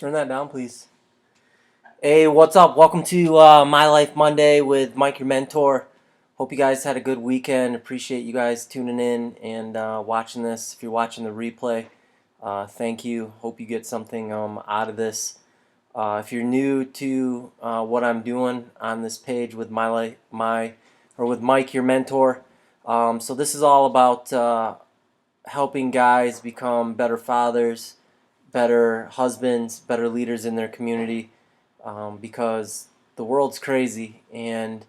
Turn that down, please. Hey, what's up? Welcome to My Life Monday with Mike, your mentor. Hope you guys had a good weekend. Appreciate you guys tuning in and watching this. If you're watching the replay, thank you. Hope you get something out of this. If you're new to what I'm doing on this page with with Mike, your mentor, so this is all about helping guys become better fathers, better husbands, better leaders in their community, because the world's crazy, and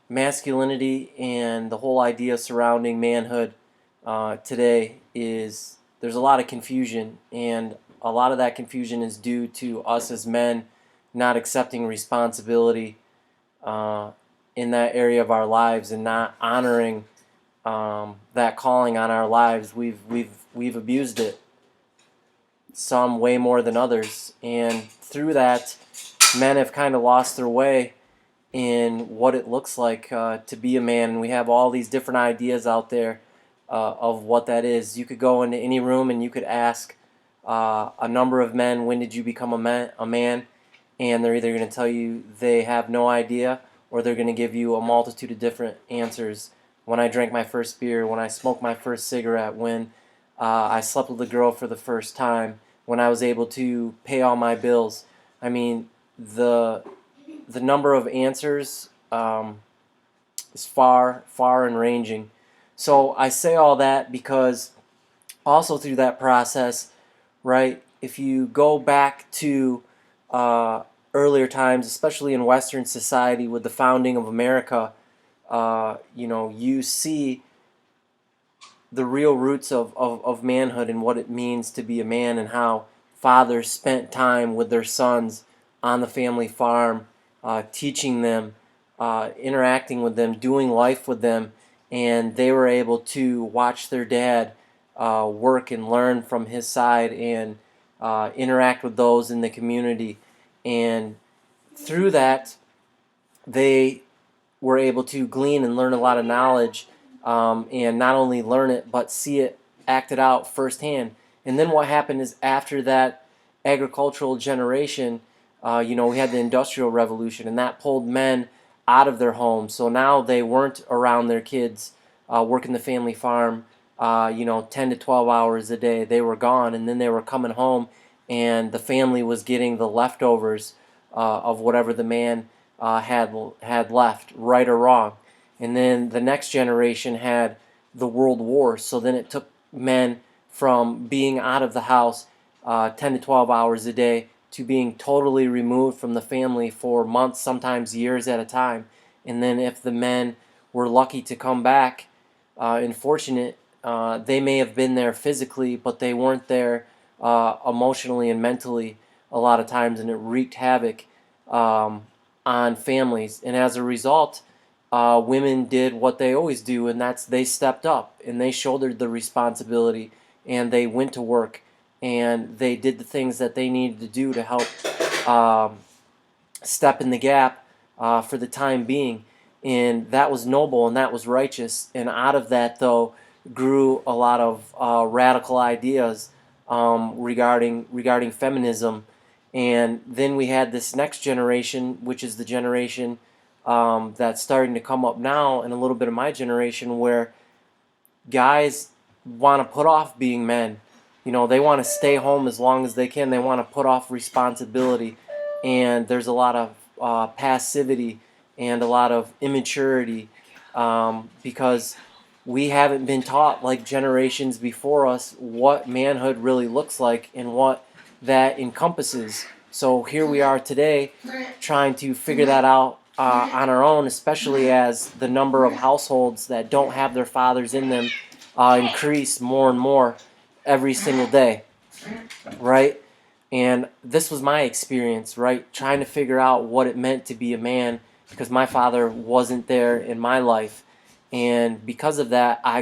masculinity and the whole idea surrounding manhood today is there's a lot of confusion, and a lot of that confusion is due to us as men not accepting responsibility in that area of our lives and not honoring that calling on our lives. We've abused it, some way more than others, and through that, men have kind of lost their way in what it looks like to be a man. And we have all these different ideas out there of what that is. You could go into any room and you could ask a number of men, when did you become a man? And they're either going to tell you they have no idea, or they're going to give you a multitude of different answers. When I drank my first beer, when I smoked my first cigarette, when I slept with a girl for the first time, when I was able to pay all my bills. I mean, the number of answers is far and ranging. So I say all that because also through that process, right, if you go back to earlier times, especially in Western society with the founding of America, you see the real roots of manhood and what it means to be a man, and how fathers spent time with their sons on the family farm, teaching them, interacting with them, doing life with them, and they were able to watch their dad work and learn from his side, and interact with those in the community. And through that, they were able to glean and learn a lot of knowledge, and not only learn it, but see it acted out firsthand. And then what happened is, after that agricultural generation, we had the Industrial Revolution, and that pulled men out of their homes. So now they weren't around their kids, working the family farm, 10 to 12 hours a day. They were gone, and then they were coming home, and the family was getting the leftovers of whatever the man had left, right or wrong. And then the next generation had the World War. So then it took men from being out of the house 10 to 12 hours a day to being totally removed from the family for months, sometimes years at a time. And then if the men were lucky to come back, and fortunate, they may have been there physically, but they weren't there emotionally and mentally a lot of times, and it wreaked havoc on families. And as a result, women did what they always do, and that's they stepped up and they shouldered the responsibility, and they went to work, and they did the things that they needed to do to help step in the gap for the time being. And that was noble and that was righteous. And out of that, though, grew a lot of radical ideas regarding feminism. And then we had this next generation, which is the generation that's starting to come up now, and a little bit of my generation, where guys want to put off being men. They want to stay home as long as they can. They want to put off responsibility. And there's a lot of passivity and a lot of immaturity, because we haven't been taught, like generations before us, what manhood really looks like and what that encompasses. So here we are today trying to figure that out on our own, especially as the number of households that don't have their fathers in them increase more and more every single day, right? And this was my experience, right? Trying to figure out what it meant to be a man, because my father wasn't there in my life. And because of that, I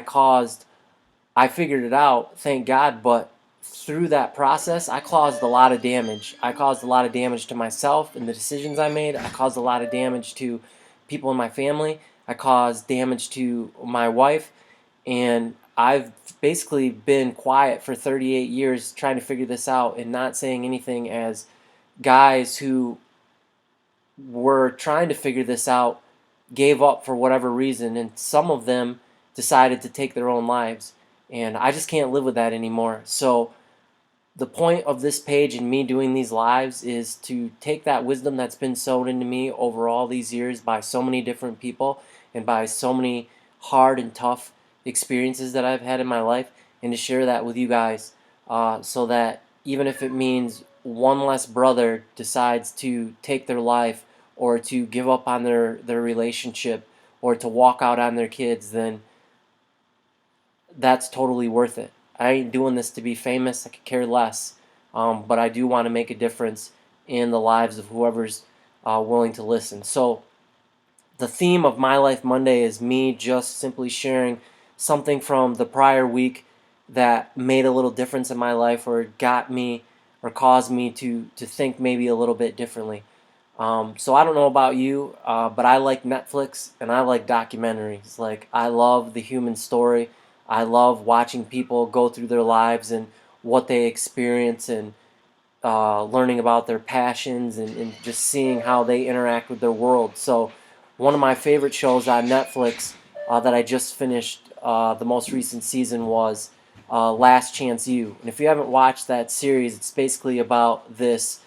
figured it out, thank God, but through that process, I caused a lot of damage. I caused a lot of damage to myself and the decisions I made. I caused a lot of damage to people in my family. I caused damage to my wife. And I've basically been quiet for 38 years trying to figure this out and not saying anything, as guys who were trying to figure this out gave up for whatever reason, and some of them decided to take their own lives. And I just can't live with that anymore. So the point of this page and me doing these lives is to take that wisdom that's been sown into me over all these years by so many different people and by so many hard and tough experiences that I've had in my life, and to share that with you guys, so that even if it means one less brother decides to take their life or to give up on their relationship or to walk out on their kids, then that's totally worth it. I ain't doing this to be famous. I could care less. But I do want to make a difference in the lives of whoever's willing to listen. So the theme of My Life Monday is me just simply sharing something from the prior week that made a little difference in my life, or got me or caused me to think maybe a little bit differently. So I don't know about you, but I like Netflix and I like documentaries. Like, I love the human story. I love watching people go through their lives and what they experience, and learning about their passions, and just seeing how they interact with their world. So one of my favorite shows on Netflix that I just finished, the most recent season, was Last Chance U. And if you haven't watched that series, it's basically about this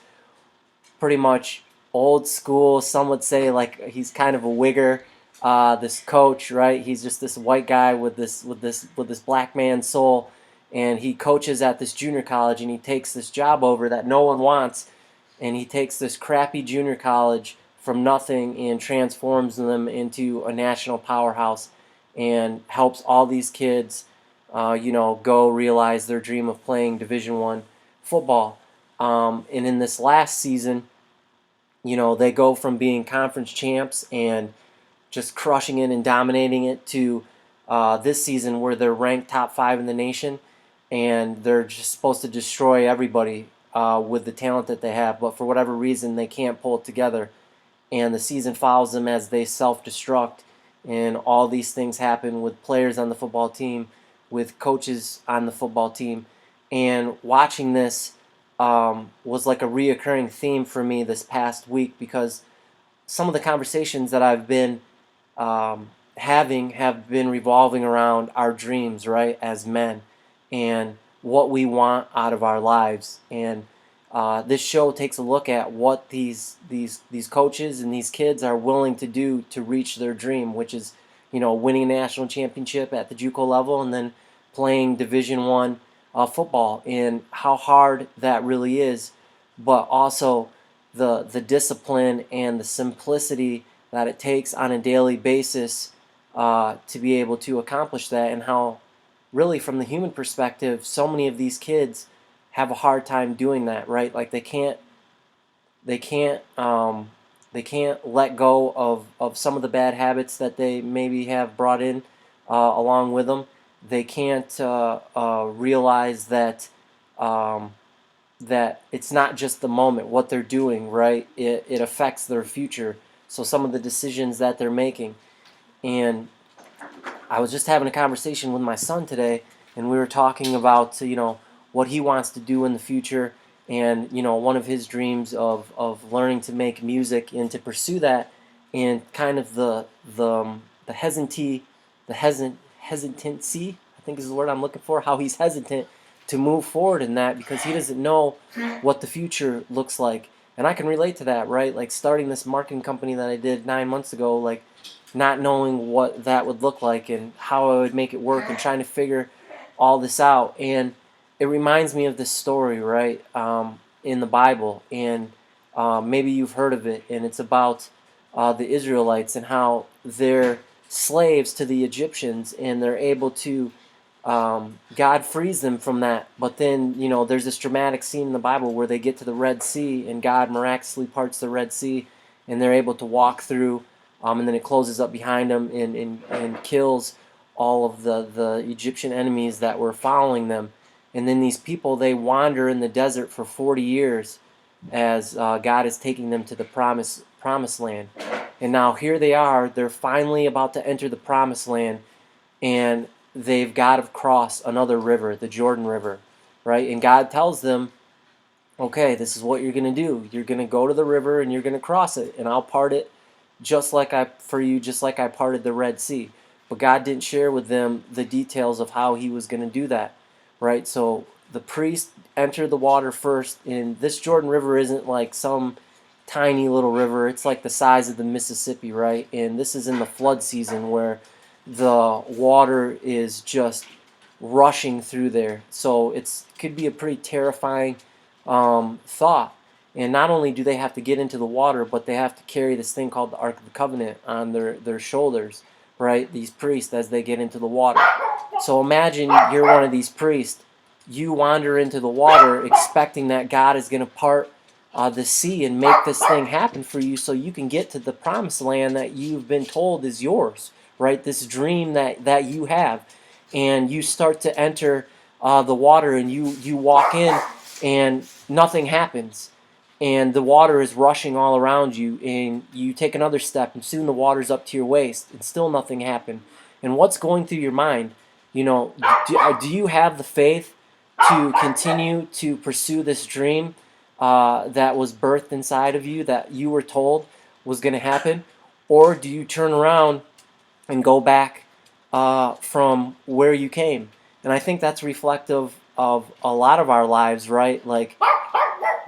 pretty much old school, some would say, like, he's kind of a wigger, this coach, right? He's just this white guy with this black man soul, and he coaches at this junior college, and he takes this job over that no one wants, and he takes this crappy junior college from nothing and transforms them into a national powerhouse, and helps all these kids, go realize their dream of playing Division I football. And in this last season, they go from being conference champs and just crushing it and dominating it to this season where they're ranked top 5 in the nation, and they're just supposed to destroy everybody with the talent that they have. But for whatever reason, they can't pull it together. And the season follows them as they self-destruct, and all these things happen with players on the football team, with coaches on the football team. And watching this was like a reoccurring theme for me this past week, because some of the conversations that I've been having have been revolving around our dreams, right, as men, and what we want out of our lives. And this show takes a look at what these coaches and these kids are willing to do to reach their dream, which is, winning a national championship at the JUCO level and then playing Division I football, and how hard that really is, but also the discipline and the simplicity that it takes on a daily basis to be able to accomplish that, and how really, from the human perspective, so many of these kids have a hard time doing that, right? Like, they can't let go of some of the bad habits that they maybe have brought in along with them. They can't realize that that it's not just the moment, what they're doing, right? It affects their future. So some of the decisions that they're making. And I was just having a conversation with my son today, and we were talking about, what he wants to do in the future, and, one of his dreams of learning to make music and to pursue that, and kind of hesitancy, I think is the word I'm looking for, how he's hesitant to move forward in that, because he doesn't know what the future looks like. And I can relate to that, right? Like, starting this marketing company that I did 9 months ago, like, not knowing what that would look like and how I would make it work, and trying to figure all this out. And it reminds me of this story, right, in the Bible, and maybe you've heard of it, and it's about the Israelites and how they're slaves to the Egyptians, and they're able to, God frees them from that. But then, there's this dramatic scene in the Bible where they get to the Red Sea, and God miraculously parts the Red Sea, and they're able to walk through, and then it closes up behind them, and kills all of the Egyptian enemies that were following them. And then these people, they wander in the desert for 40 years as God is taking them to the promised land. And now here they are, they're finally about to enter the promised land, and they've got to cross another river, the Jordan River, right? And God tells them, okay, this is what you're going to do. You're going to go to the river and you're going to cross it, and I'll part it just like I parted the Red Sea. But God didn't share with them the details of how he was going to do that, right? So the priest entered the water first, and this Jordan River isn't like some tiny little river. It's like the size of the Mississippi, right? And this is in the flood season where the water is just rushing through there. So it could be a pretty terrifying thought. And not only do they have to get into the water, but they have to carry this thing called the Ark of the Covenant on their shoulders, right? These priests as they get into the water. So imagine you're one of these priests. You wander into the water expecting that God is going to part the sea and make this thing happen for you so you can get to the promised land that you've been told is yours, right? This dream that you have. And you start to enter the water, and you walk in and nothing happens. And the water is rushing all around you, and you take another step, and soon the water's up to your waist, and still nothing happened. And what's going through your mind? Do you have the faith to continue to pursue this dream that was birthed inside of you, that you were told was going to happen? Or do you turn around and go back from where you came? And I think that's reflective of a lot of our lives, right? Like,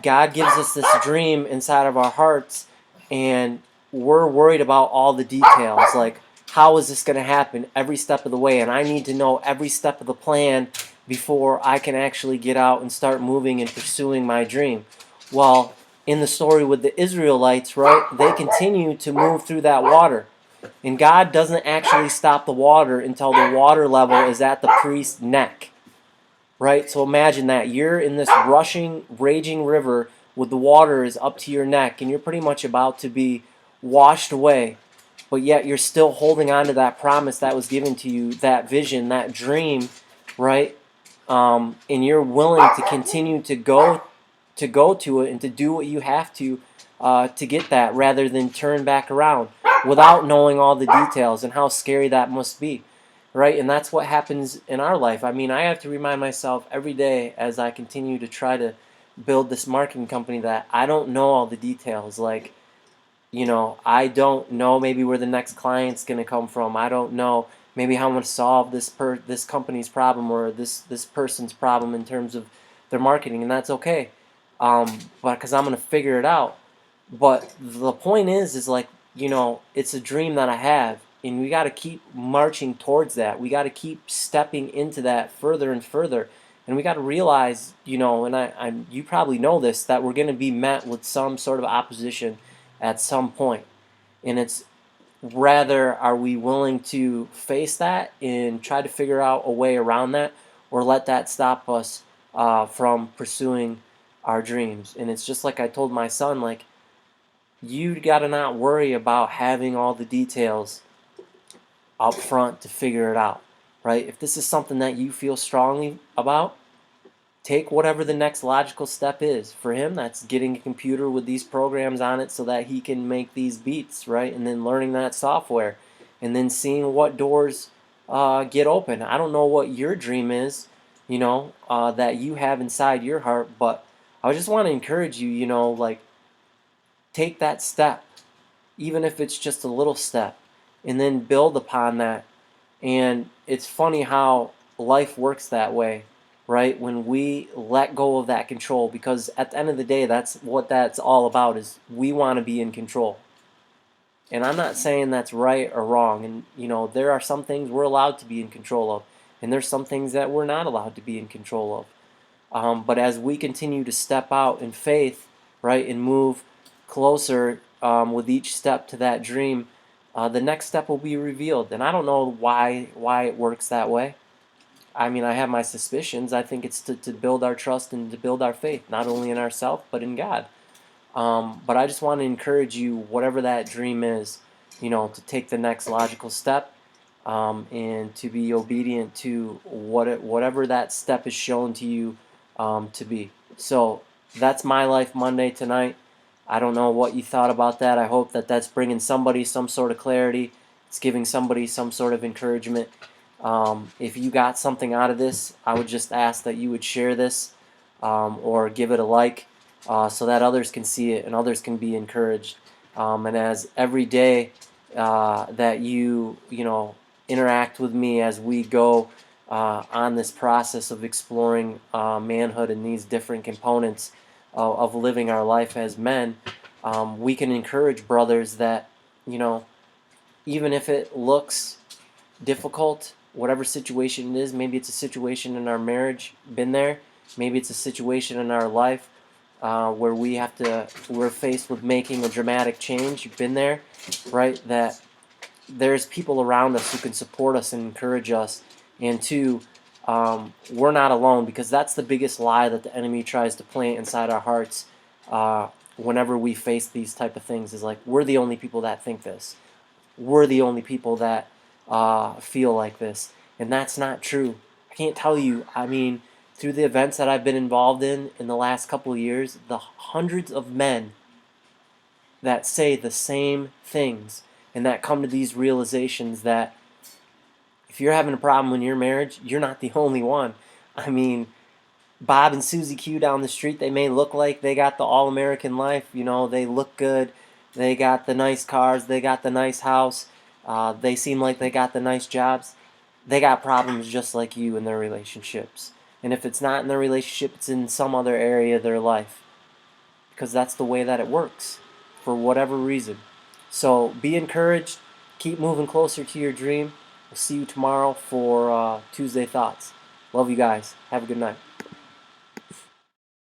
God gives us this dream inside of our hearts, and we're worried about all the details. Like, how is this going to happen every step of the way? And I need to know every step of the plan before I can actually get out and start moving and pursuing my dream. Well, in the story with the Israelites, right, they continue to move through that water. And God doesn't actually stop the water until the water level is at the priest's neck. Right? So imagine that. You're in this rushing, raging river with the water is up to your neck, and you're pretty much about to be washed away. But yet you're still holding on to that promise that was given to you, that vision, that dream, right? And you're willing to continue to go to it and to do what you have to get that, rather than turn back around without knowing all the details and how scary that must be. Right? And that's what happens in our life. I mean, I have to remind myself every day as I continue to try to build this marketing company that I don't know all the details. Like, I don't know maybe where the next client's going to come from. I don't know maybe how I'm going to solve this company's problem, or this person's problem in terms of their marketing, and that's okay. But because I'm going to figure it out. But the point is like, it's a dream that I have, and we got to keep marching towards that. We got to keep stepping into that further and further. And we got to realize, and you probably know this, that we're going to be met with some sort of opposition at some point. And it's rather, are we willing to face that and try to figure out a way around that, or let that stop us from pursuing our dreams? And it's just like I told my son, like, you got to not worry about having all the details up front to figure it out, right? If this is something that you feel strongly about, take whatever the next logical step is. For him, that's getting a computer with these programs on it so that he can make these beats, right? And then learning that software, and then seeing what doors get open. I don't know what your dream is, that you have inside your heart, but I just want to encourage you, like, take that step, even if it's just a little step, and then build upon that. And it's funny how life works that way, right? When we let go of that control, because at the end of the day, that's what that's all about, is we want to be in control. And I'm not saying that's right or wrong. And, there are some things we're allowed to be in control of, and there's some things that we're not allowed to be in control of. But as we continue to step out in faith, right, and move closer with each step to that dream, the next step will be revealed. And I don't know why it works that way. I mean, I have my suspicions. I think it's to build our trust and to build our faith, not only in ourselves, but in God. But I just want to encourage you, whatever that dream is, to take the next logical step, and to be obedient to whatever that step is shown to you to be. So that's My Life Monday tonight. I don't know what you thought about that. I hope that that's bringing somebody some sort of clarity. It's giving somebody some sort of encouragement. If you got something out of this, I would just ask that you would share this or give it a like so that others can see it and others can be encouraged. And as every day that you know interact with me as we go on this process of exploring manhood and these different components of living our life as men, we can encourage brothers that, you know, even if it looks difficult, whatever situation it is, maybe it's a situation in our marriage, been there, maybe it's a situation in our life where we're faced with making a dramatic change, you've been there, right? That there's people around us who can support us and encourage us, and two, we're not alone, because that's the biggest lie that the enemy tries to plant inside our hearts whenever we face these type of things, is like, we're the only people that think this, we're the only people that feel like this, and that's not true. I can't tell you, I mean, through the events that I've been involved in the last couple of years, the hundreds of men that say the same things and that come to these realizations that if you're having a problem in your marriage, you're not the only one. I mean, Bob and Susie Q down the street, they may look like they got the all-American life, you know, they look good, they got the nice cars, they got the nice house, they seem like they got the nice jobs. They got problems just like you in their relationships. And if it's not in their relationship, it's in some other area of their life, because that's the way that it works for whatever reason. So be encouraged, keep moving closer to your dream. We'll see you tomorrow for Tuesday Thoughts. Love you guys. Have a good night.